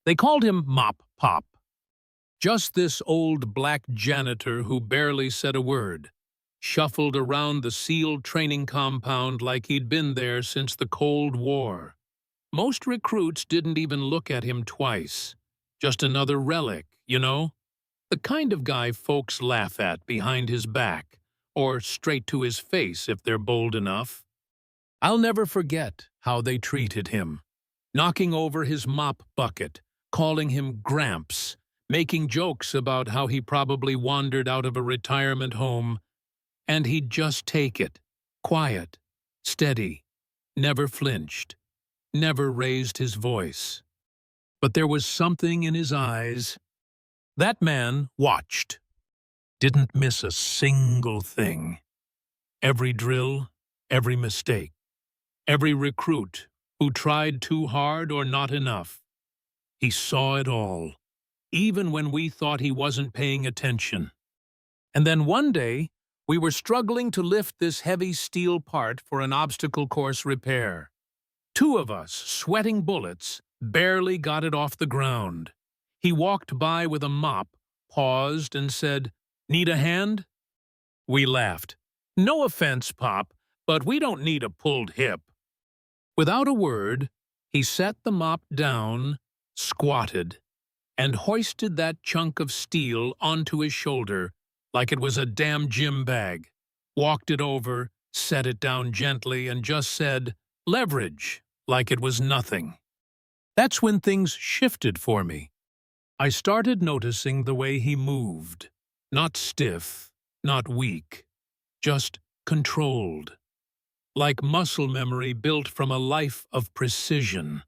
They called him Mop Pop. Just this old black janitor who barely said a word, shuffled around the sealed training compound like he'd been there since the Cold War. Most recruits didn't even look at him twice. Just another relic, you know? The kind of guy folks laugh at behind his back, or straight to his face if they're bold enough. I'll never forget how they treated him, knocking over his mop bucket, calling him Gramps, making jokes about how he probably wandered out of a retirement home, and he'd just take it, quiet, steady, never flinched, never raised his voice. But there was something in his eyes. That man watched, didn't miss a single thing. Every drill, every mistake, every recruit who tried too hard or not enough. He saw it all, even when we thought he wasn't paying attention. And then one day, we were struggling to lift this heavy steel part for an obstacle course repair. Two of us, sweating bullets, barely got it off the ground. He walked by with a mop, paused, and said, "Need a hand?" We laughed. "No offense, Pop, but we don't need a pulled hip." Without a word, he set the mop down, squatted, and hoisted that chunk of steel onto his shoulder like it was a damn gym bag, walked it over, set it down gently, and just said, "Leverage," like it was nothing. That's when things shifted for me. I started noticing the way he moved, not stiff, not weak, just controlled, like muscle memory built from a life of precision.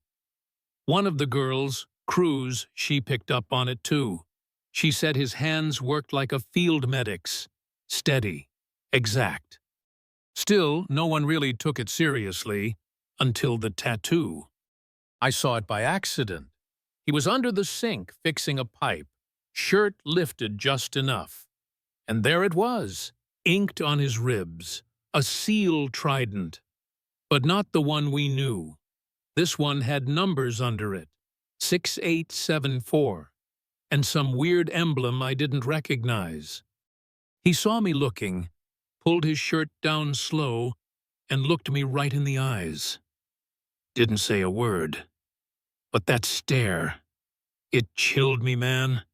One of the girls, Cruz, she picked up on it too. She said his hands worked like a field medic's, steady, exact. Still, no one really took it seriously until the tattoo. I saw it by accident. He was under the sink fixing a pipe, shirt lifted just enough. And there it was, inked on his ribs, a seal trident. But not the one we knew. This one had numbers under it, 6874, and some weird emblem I didn't recognize. He saw me looking, pulled his shirt down slow, and looked me right in the eyes. Didn't say a word. But that stare, it chilled me, man.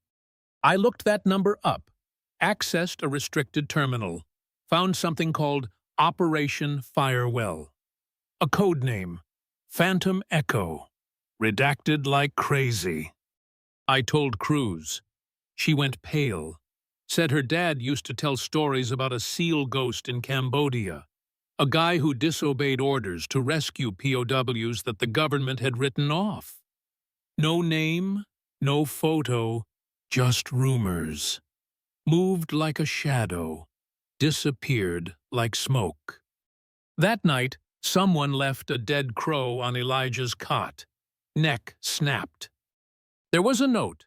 I looked that number up, accessed a restricted terminal, found something called Operation Firewell. A code name, Phantom Echo, redacted like crazy. I told Cruz. She went pale, said her dad used to tell stories about a SEAL ghost in Cambodia, a guy who disobeyed orders to rescue POWs that the government had written off. No name, no photo, just rumors. Moved like a shadow, disappeared like smoke. That night, someone left a dead crow on Elijah's cot. Neck snapped. There was a note.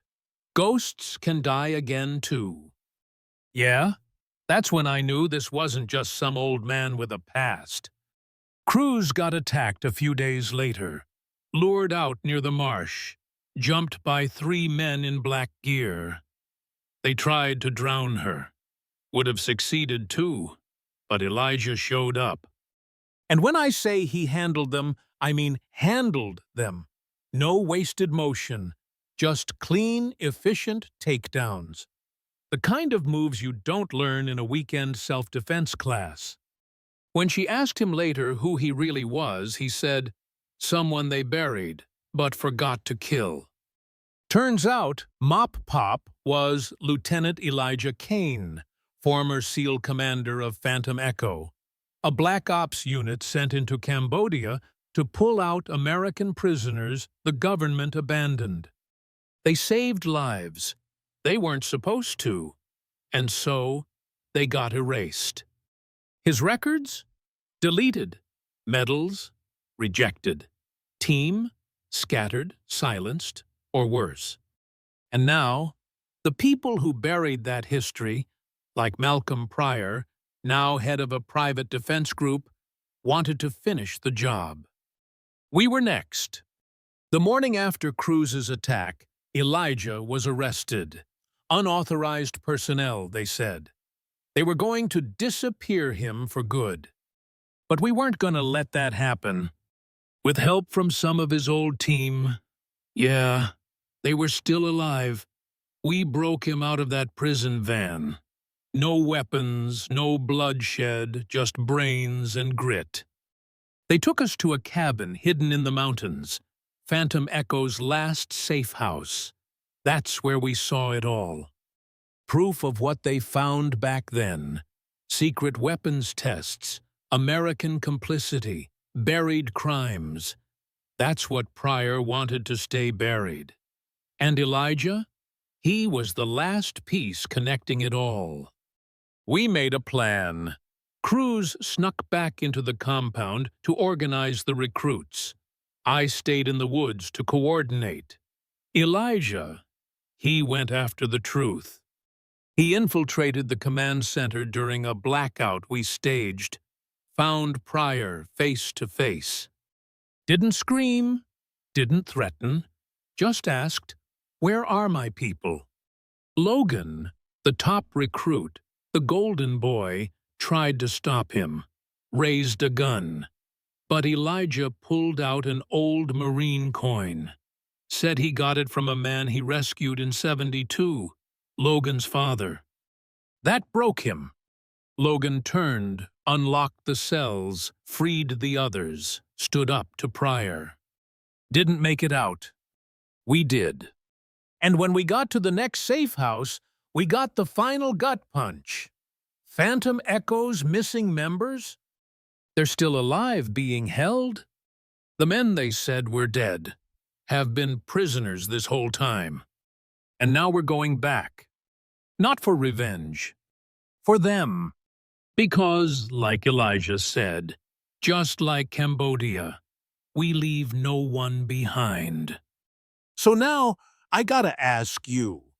Ghosts can die again, too. Yeah, that's when I knew this wasn't just some old man with a past. Cruz got attacked a few days later, lured out near the marsh, jumped by 3 men in black gear. They tried to drown her. Would have succeeded, too, but Elijah showed up. And when I say he handled them, I mean handled them. No wasted motion, just clean, efficient takedowns. The kind of moves you don't learn in a weekend self-defense class. When she asked him later who he really was, he said, "Someone they buried, but forgot to kill." Turns out, Mop Pop was Lieutenant Elijah Kane, former SEAL commander of Phantom Echo, a Black Ops unit sent into Cambodia to pull out American prisoners the government abandoned. They saved lives. They weren't supposed to, and so they got erased. His records? Deleted. Medals? Rejected. Team? Scattered, silenced, or worse. And now, the people who buried that history, like Malcolm Pryor, now head of a private defense group, wanted to finish the job. We were next. The morning after Cruz's attack, Elijah was arrested. Unauthorized personnel, they said. They were going to disappear him for good. But we weren't going to let that happen. With help from some of his old team, yeah, they were still alive. We broke him out of that prison van. No weapons, no bloodshed, just brains and grit. They took us to a cabin hidden in the mountains, Phantom Echo's last safe house. That's where we saw it all. Proof of what they found back then. Secret weapons tests, American complicity, buried crimes. That's what Pryor wanted to stay buried. And Elijah? He was the last piece connecting it all. We made a plan. Cruz snuck back into the compound to organize the recruits. I stayed in the woods to coordinate. Elijah, he went after the truth. He infiltrated the command center during a blackout we staged, found Pryor face to face. Didn't scream, didn't threaten, just asked, "Where are my people?" Logan, the top recruit, the golden boy, tried to stop him, raised a gun. But Elijah pulled out an old Marine coin. Said he got it from a man he rescued in '72, Logan's father. That broke him. Logan turned, unlocked the cells, freed the others, stood up to Pryor. Didn't make it out. We did. And when we got to the next safe house, we got the final gut punch. Phantom Echo's missing members? They're still alive, being held. The men they said were dead have been prisoners this whole time. And now we're going back. Not for revenge. For them. Because, like Elijah said, just like Cambodia, we leave no one behind. So now, I gotta ask you,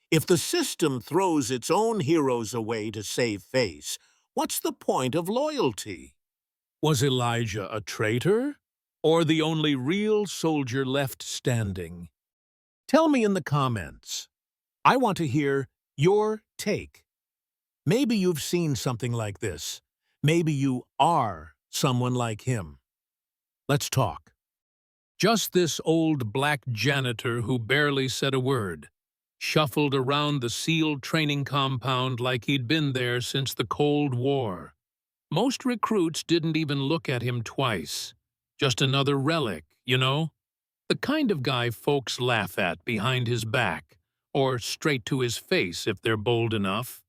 if the system throws its own heroes away to save face, what's the point of loyalty? Was Elijah a traitor, or the only real soldier left standing? Tell me in the comments. I want to hear your take. Maybe you've seen something like this. Maybe you are someone like him. Let's talk. Just this old black janitor who barely said a word, shuffled around the sealed training compound like he'd been there since the Cold War. Most recruits didn't even look at him twice. Just another relic, you know? The kind of guy folks laugh at behind his back, or straight to his face if they're bold enough.